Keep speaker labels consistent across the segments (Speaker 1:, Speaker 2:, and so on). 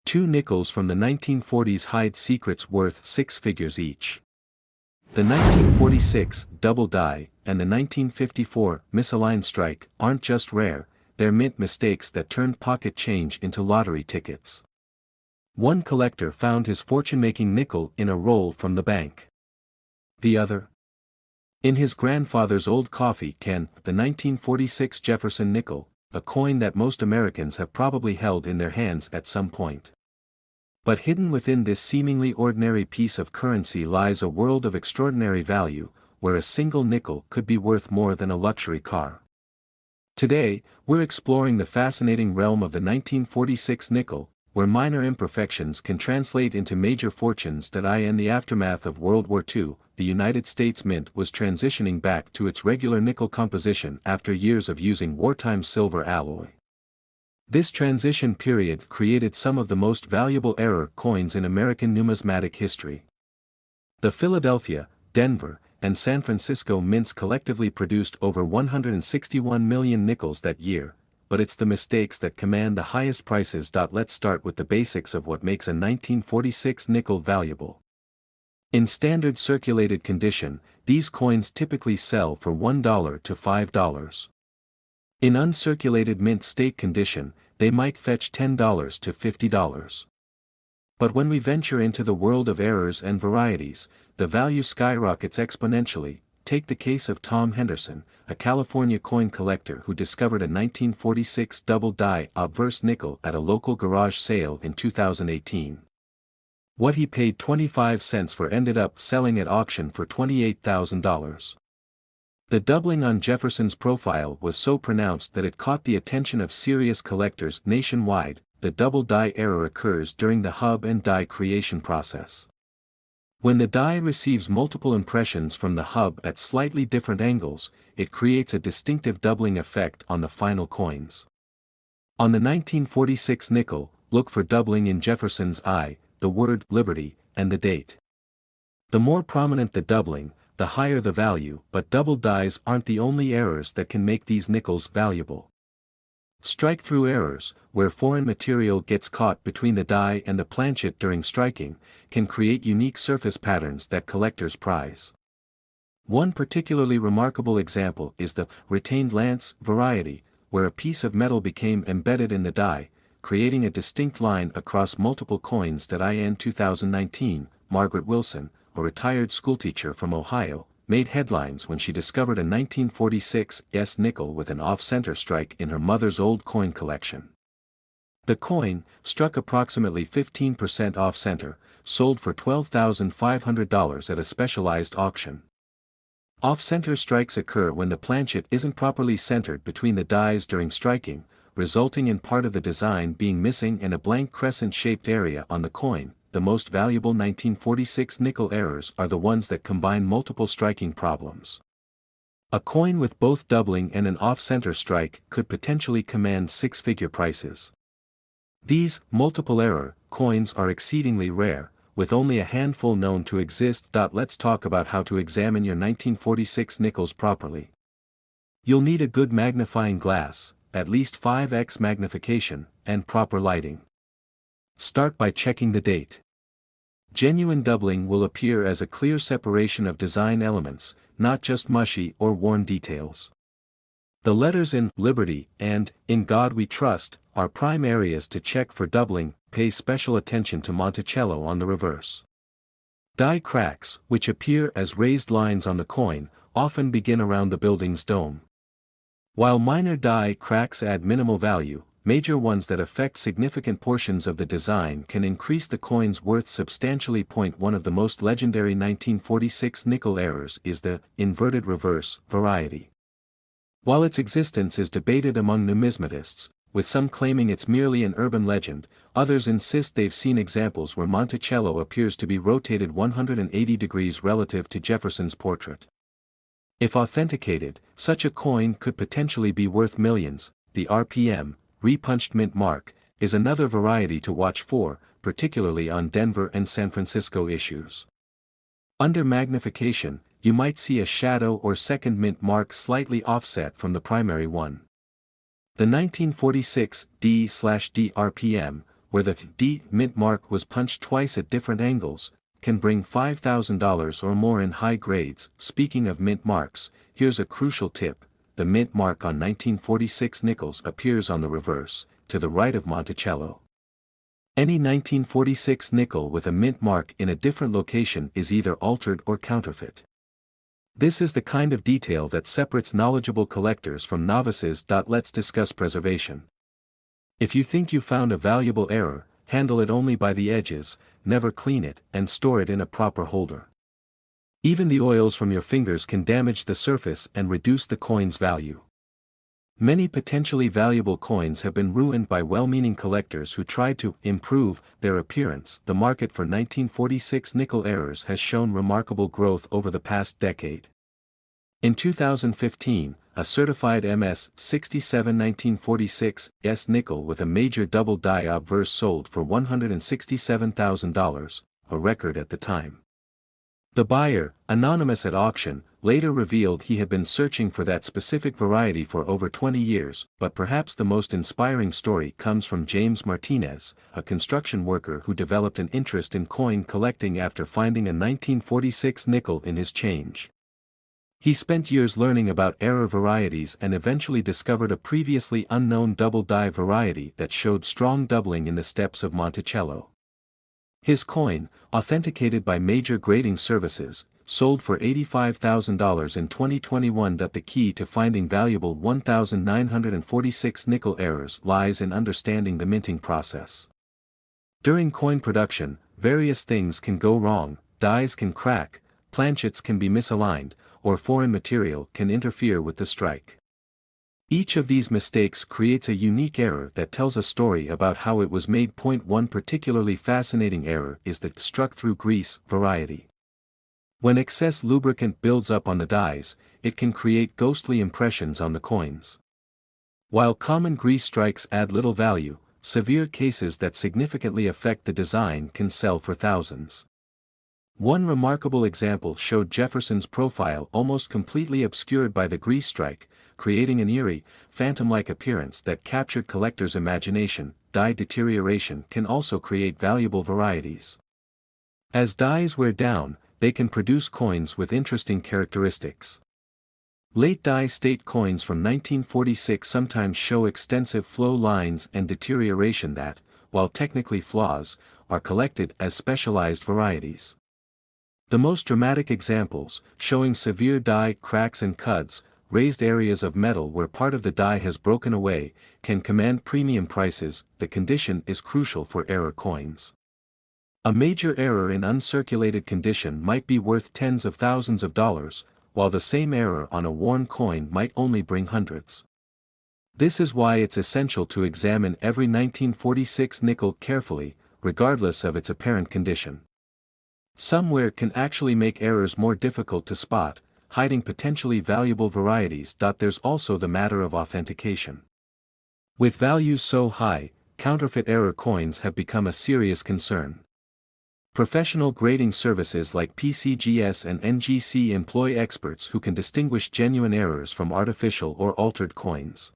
Speaker 1: Two nickels from the 1940s hide secrets worth six figures each. The 1946 double die and the 1954 misaligned strike aren't just rare, they're mint mistakes that turned pocket change into lottery tickets. One collector found his fortune-making nickel in a roll from the bank. The other? In his grandfather's old coffee can, the 1946 Jefferson nickel, a coin that most Americans have probably held in their hands at some point. But hidden within this seemingly ordinary piece of currency lies a world of extraordinary value, where a single nickel could be worth more than a luxury car. Today, we're exploring the fascinating realm of the 1946 nickel, where minor imperfections can translate into major fortunes. In the aftermath of World War II, the United States Mint was transitioning back to its regular nickel composition after years of using wartime silver alloy. This transition period created some of the most valuable error coins in American numismatic history. The Philadelphia, Denver, and San Francisco mints collectively produced over 161 million nickels that year, but it's the mistakes that command the highest prices. Let's start with the basics of what makes a 1946 nickel valuable. In standard circulated condition, these coins typically sell for $1 to $5. In uncirculated mint state condition, they might fetch $10 to $50. But when we venture into the world of errors and varieties, the value skyrockets exponentially. Take the case of Tom Henderson, a California coin collector who discovered a 1946 double die obverse nickel at a local garage sale in 2018. What he paid 25 cents for ended up selling at auction for $28,000. The doubling on Jefferson's profile was so pronounced that it caught the attention of serious collectors nationwide. The double die error occurs during the hub and die creation process. When the die receives multiple impressions from the hub at slightly different angles, it creates a distinctive doubling effect on the final coins. On the 1946 nickel, look for doubling in Jefferson's eye, the word Liberty, and the date. The more prominent the doubling, the higher the value. But double dies aren't the only errors that can make these nickels valuable. Strike-through errors, where foreign material gets caught between the die and the planchet during striking, can create unique surface patterns that collectors prize. One particularly remarkable example is the retained lance variety, where a piece of metal became embedded in the die, creating a distinct line across multiple coins. In 2019, Margaret Wilson, a retired schoolteacher from Ohio, made headlines when she discovered a 1946 nickel with an off-center strike in her mother's old coin collection. The coin, struck approximately 15% off-center, sold for $12,500 at a specialized auction. Off-center strikes occur when the planchet isn't properly centered between the dies during striking, resulting in part of the design being missing and a blank crescent-shaped area on the coin. The most valuable 1946 nickel errors are the ones that combine multiple striking problems. A coin with both doubling and an off-center strike could potentially command six-figure prices. These multiple error coins are exceedingly rare, with only a handful known to exist. Let's talk about how to examine your 1946 nickels properly. You'll need a good magnifying glass, at least 5x magnification, and proper lighting. Start by checking the date. Genuine doubling will appear as a clear separation of design elements, not just mushy or worn details. The letters in Liberty and In God We Trust are prime areas to check for doubling. Pay special attention to Monticello on the reverse. Die cracks, which appear as raised lines on the coin, often begin around the building's dome. While minor die cracks add minimal value, major ones that affect significant portions of the design can increase the coin's worth substantially. One of the most legendary 1946 nickel errors is the inverted reverse variety. While its existence is debated among numismatists, with some claiming it's merely an urban legend, others insist they've seen examples where Monticello appears to be rotated 180 degrees relative to Jefferson's portrait. If authenticated, such a coin could potentially be worth millions. The RPM, repunched mint mark, is another variety to watch for, particularly on Denver and San Francisco issues. Under magnification, you might see a shadow or second mint mark slightly offset from the primary one. The 1946 D/D RPM, where the D mint mark was punched twice at different angles, can bring $5,000 or more in high grades. Speaking of mint marks, here's a crucial tip: the mint mark on 1946 nickels appears on the reverse, to the right of Monticello. Any 1946 nickel with a mint mark in a different location is either altered or counterfeit. This is the kind of detail that separates knowledgeable collectors from novices. Let's discuss preservation. If you think you found a valuable error, handle it only by the edges, never clean it, and store it in a proper holder. Even the oils from your fingers can damage the surface and reduce the coin's value. Many potentially valuable coins have been ruined by well-meaning collectors who tried to improve their appearance. The market for 1946 nickel errors has shown remarkable growth over the past decade. In 2015, a certified MS 67 1946 S nickel with a major double die obverse sold for $167,000, a record at the time. The buyer, anonymous at auction, later revealed he had been searching for that specific variety for over 20 years, but perhaps the most inspiring story comes from James Martinez, a construction worker who developed an interest in coin collecting after finding a 1946 nickel in his change. He spent years learning about error varieties and eventually discovered a previously unknown double die variety that showed strong doubling in the steps of Monticello. His coin, authenticated by major grading services, sold for $85,000 in 2021. The key to finding valuable 1946 nickel errors lies in understanding the minting process. During coin production, various things can go wrong: dies can crack, planchets can be misaligned, or foreign material can interfere with the strike. Each of these mistakes creates a unique error that tells a story about how it was made. One particularly fascinating error is the struck-through grease variety. When excess lubricant builds up on the dies, it can create ghostly impressions on the coins. While common grease strikes add little value, severe cases that significantly affect the design can sell for thousands. One remarkable example showed Jefferson's profile almost completely obscured by the grease strike, creating an eerie, phantom-like appearance that captured collectors' imagination. Die deterioration can also create valuable varieties. As dies wear down, they can produce coins with interesting characteristics. Late die-state coins from 1946 sometimes show extensive flow lines and deterioration that, while technically flaws, are collected as specialized varieties. The most dramatic examples, showing severe die cracks and cuts, raised areas of metal where part of the die has broken away, can command premium prices. The condition is crucial for error coins. A major error in uncirculated condition might be worth tens of thousands of dollars, while the same error on a worn coin might only bring hundreds. This is why it's essential to examine every 1946 nickel carefully, regardless of its apparent condition. Some wear can actually make errors more difficult to spot, hiding potentially valuable varieties. There's also the matter of authentication. With values so high, counterfeit error coins have become a serious concern. Professional grading services like PCGS and NGC employ experts who can distinguish genuine errors from artificial or altered coins.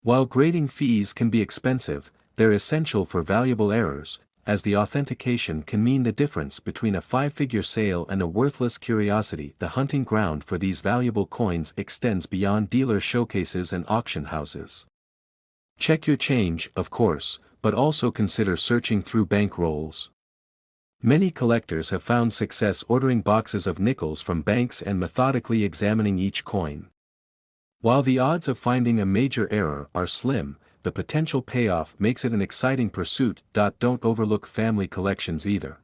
Speaker 1: While grading fees can be expensive, they're essential for valuable errors, as the authentication can mean the difference between a five-figure sale and a worthless curiosity. The hunting ground for these valuable coins extends beyond dealer showcases and auction houses. Check your change, of course, but also consider searching through bank rolls. Many collectors have found success ordering boxes of nickels from banks and methodically examining each coin. While the odds of finding a major error are slim, the potential payoff makes it an exciting pursuit. Don't overlook family collections either.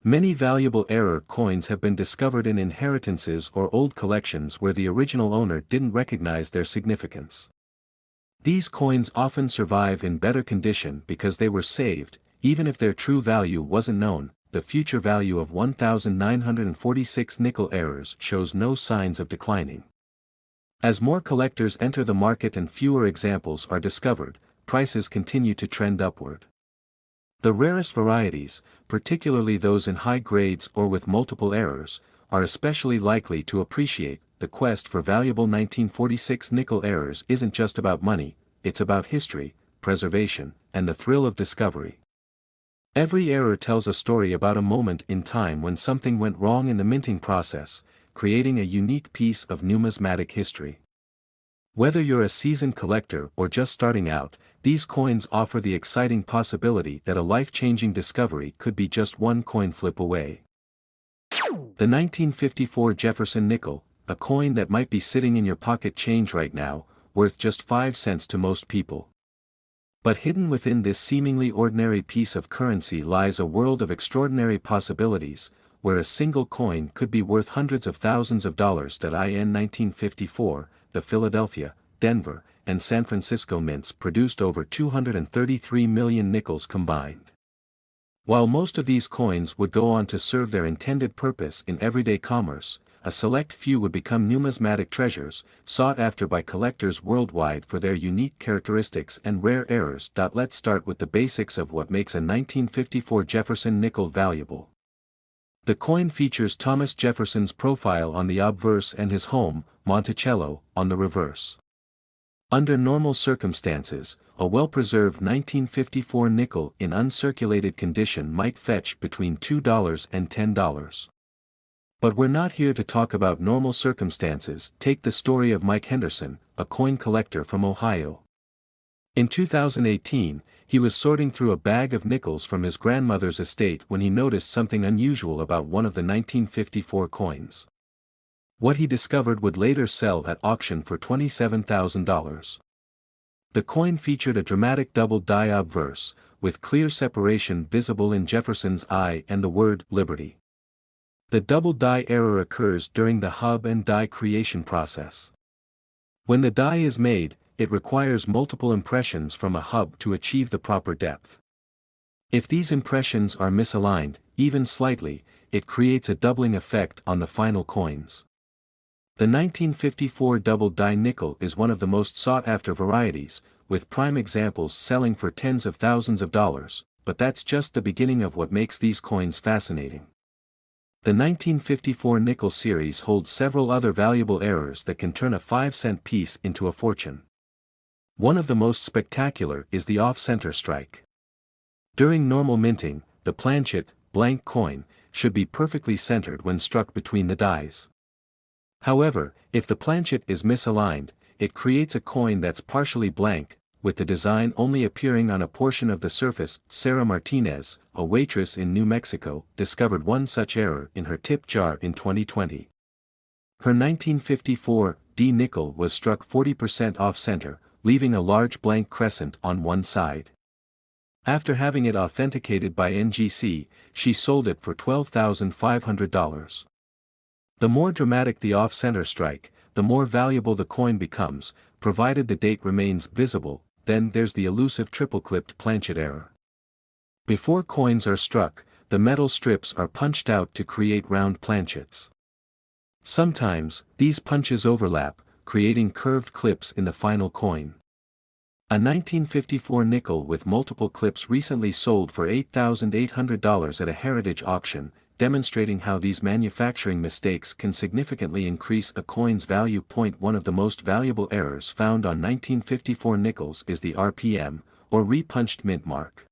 Speaker 1: Many valuable error coins have been discovered in inheritances or old collections where the original owner didn't recognize their significance. These coins often survive in better condition because they were saved, even if their true value wasn't known. The future value of 1946 nickel errors shows no signs of declining. As more collectors enter the market and fewer examples are discovered, prices continue to trend upward. The rarest varieties, particularly those in high grades or with multiple errors, are especially likely to appreciate. The quest for valuable 1946 nickel errors isn't just about money, it's about history, preservation, and the thrill of discovery. Every error tells a story about a moment in time when something went wrong in the minting process, creating a unique piece of numismatic history. Whether you're a seasoned collector or just starting out, these coins offer the exciting possibility that a life-changing discovery could be just one coin flip away. The 1954 Jefferson nickel, a coin that might be sitting in your pocket change right now, worth just 5 cents to most people. But hidden within this seemingly ordinary piece of currency lies a world of extraordinary possibilities, where a single coin could be worth hundreds of thousands of dollars. In 1954, the Philadelphia, Denver, and San Francisco mints produced over 233 million nickels combined. While most of these coins would go on to serve their intended purpose in everyday commerce, a select few would become numismatic treasures, sought after by collectors worldwide for their unique characteristics and rare errors. Let's start with the basics of what makes a 1954 Jefferson nickel valuable. The coin features Thomas Jefferson's profile on the obverse and his home, Monticello, on the reverse. Under normal circumstances, a well-preserved 1954 nickel in uncirculated condition might fetch between $2 and $10. But we're not here to talk about normal circumstances. Take the story of Mike Henderson, a coin collector from Ohio. In 2018, he was sorting through a bag of nickels from his grandmother's estate when he noticed something unusual about one of the 1954 coins. What he discovered would later sell at auction for $27,000. The coin featured a dramatic double-die obverse, with clear separation visible in Jefferson's eye and the word "Liberty." The double-die error occurs during the hub and die creation process. When the die is made, it requires multiple impressions from a hub to achieve the proper depth. If these impressions are misaligned, even slightly, it creates a doubling effect on the final coins. The 1954 double-die nickel is one of the most sought-after varieties, with prime examples selling for tens of thousands of dollars, but that's just the beginning of what makes these coins fascinating. The 1954 nickel series holds several other valuable errors that can turn a 5-cent piece into a fortune. One of the most spectacular is the off-center strike. During normal minting, the planchet, blank coin, should be perfectly centered when struck between the dies. However, if the planchet is misaligned, it creates a coin that's partially blank, with the design only appearing on a portion of the surface. Sarah Martinez, a waitress in New Mexico, discovered one such error in her tip jar in 2020. Her 1954 D nickel was struck 40% off-center, leaving a large blank crescent on one side. After having it authenticated by NGC, she sold it for $12,500. The more dramatic the off-center strike, the more valuable the coin becomes, provided the date remains visible. Then there's the elusive triple-clipped planchet error. Before coins are struck, the metal strips are punched out to create round planchets. Sometimes, these punches overlap, creating curved clips in the final coin. A 1954 nickel with multiple clips recently sold for $8,800 at a heritage auction, demonstrating how these manufacturing mistakes can significantly increase a coin's value. One of the most valuable errors found on 1954 nickels is the RPM, or repunched mint mark.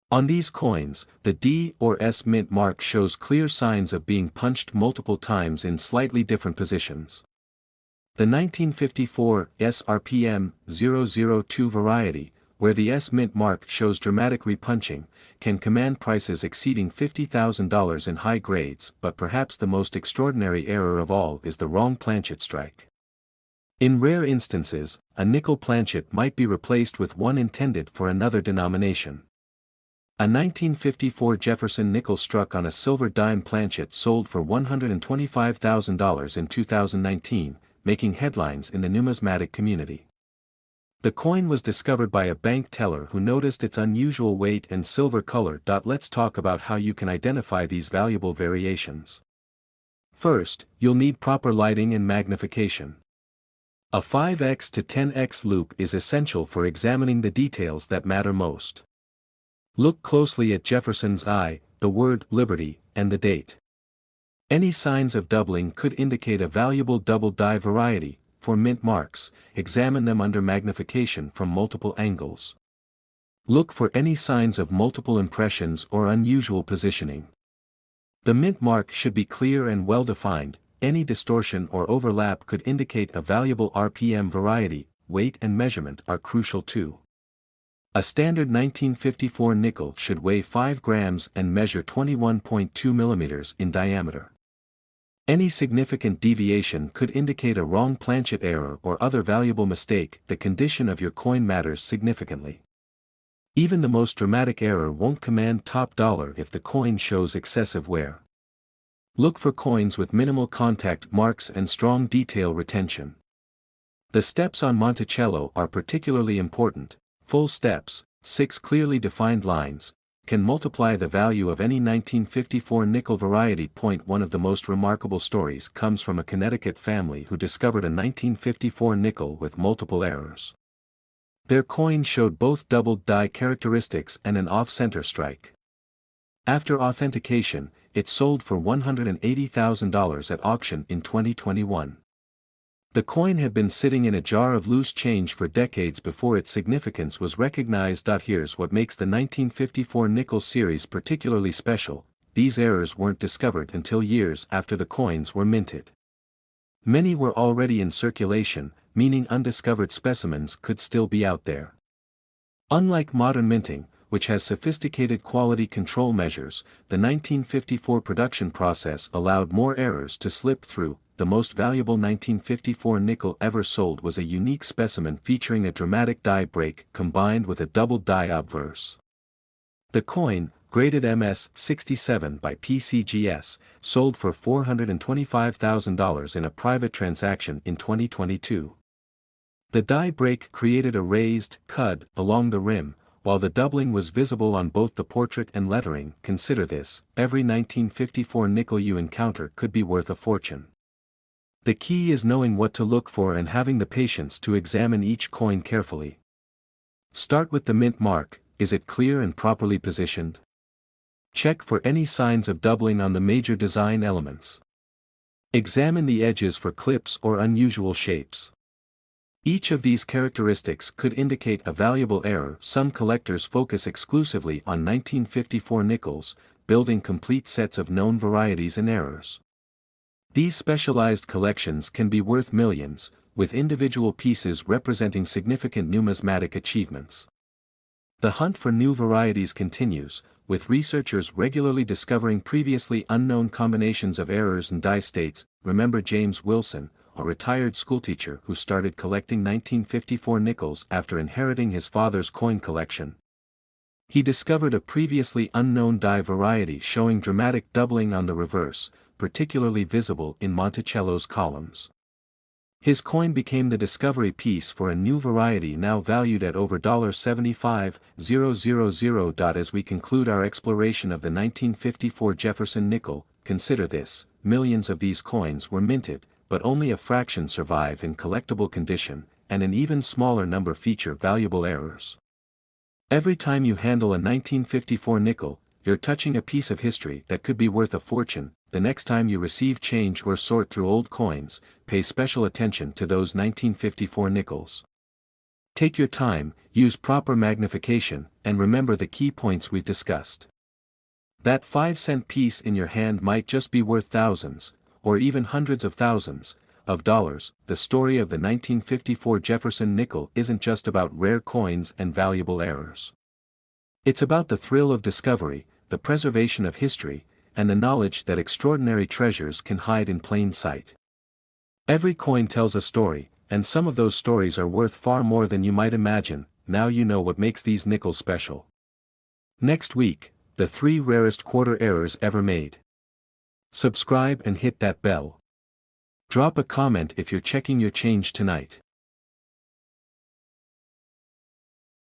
Speaker 1: On these coins, the D or S mint mark shows clear signs of being punched multiple times in slightly different positions. The 1954 SRPM 002 variety, where the S mint mark shows dramatic repunching, can command prices exceeding $50,000 in high grades. But perhaps the most extraordinary error of all is the wrong planchet strike. In rare instances, a nickel planchet might be replaced with one intended for another denomination. A 1954 Jefferson nickel struck on a silver dime planchet sold for $125,000 in 2019, making headlines in the numismatic community. The coin was discovered by a bank teller who noticed its unusual weight and silver color. Let's talk about how you can identify these valuable variations. First, you'll need proper lighting and magnification. A 5x to 10x loupe is essential for examining the details that matter most. Look closely at Jefferson's eye, the word "Liberty," and the date. Any signs of doubling could indicate a valuable double-die variety. For mint marks, examine them under magnification from multiple angles. Look for any signs of multiple impressions or unusual positioning. The mint mark should be clear and well defined. Any distortion or overlap could indicate a valuable RPM. Variety, weight and measurement are crucial too. A standard 1954 nickel should weigh 5 grams and measure 21.2 millimeters in diameter. Any significant deviation could indicate a wrong planchet error or other valuable mistake. The condition of your coin matters significantly. Even the most dramatic error won't command top dollar if the coin shows excessive wear. Look for coins with minimal contact marks and strong detail retention. The steps on Monticello are particularly important. Full steps, 6 clearly defined lines, can multiply the value of any 1954 nickel variety. One of the most remarkable stories comes from a Connecticut family who discovered a 1954 nickel with multiple errors. Their coin showed both doubled die characteristics and an off-center strike. After authentication, it sold for $180,000 at auction in 2021. The coin had been sitting in a jar of loose change for decades before its significance was recognized. Here's what makes the 1954 nickel series particularly special: these errors weren't discovered until years after the coins were minted. Many were already in circulation, meaning undiscovered specimens could still be out there. Unlike modern minting, which has sophisticated quality control measures, the 1954 production process allowed more errors to slip through. The most valuable 1954 nickel ever sold was a unique specimen featuring a dramatic die break combined with a double die obverse. The coin, graded MS-67 by PCGS, sold for $425,000 in a private transaction in 2022. The die break created a raised cud along the rim, while the doubling was visible on both the portrait and lettering. Consider this: every 1954 nickel you encounter could be worth a fortune. The key is knowing what to look for and having the patience to examine each coin carefully. Start with the mint mark. Is it clear and properly positioned? Check for any signs of doubling on the major design elements. Examine the edges for clips or unusual shapes. Each of these characteristics could indicate a valuable error. Some collectors focus exclusively on 1954 nickels, building complete sets of known varieties and errors. These specialized collections can be worth millions, with individual pieces representing significant numismatic achievements. The hunt for new varieties continues, with researchers regularly discovering previously unknown combinations of errors and die states. Remember James Wilson, a retired schoolteacher who started collecting 1954 nickels after inheriting his father's coin collection. He discovered a previously unknown die variety showing dramatic doubling on the reverse, particularly visible in Monticello's columns. His coin became the discovery piece for a new variety now valued at over $75,000. As we conclude our exploration of the 1954 Jefferson nickel, consider this: millions of these coins were minted, but only a fraction survive in collectible condition, and an even smaller number feature valuable errors. Every time you handle a 1954 nickel, you're touching a piece of history that could be worth a fortune. The next time you receive change or sort through old coins, pay special attention to those 1954 nickels. Take your time, use proper magnification, and remember the key points we've discussed. That 5-cent piece in your hand might just be worth thousands, or even hundreds of thousands, of dollars. The story of the 1954 Jefferson nickel isn't just about rare coins and valuable errors. It's about the thrill of discovery, the preservation of history, and the knowledge that extraordinary treasures can hide in plain sight. Every coin tells a story, and some of those stories are worth far more than you might imagine. Now you know what makes these nickels special. Next week, the 3 rarest quarter errors ever made. Subscribe and hit that bell. Drop a comment if you're checking your change tonight.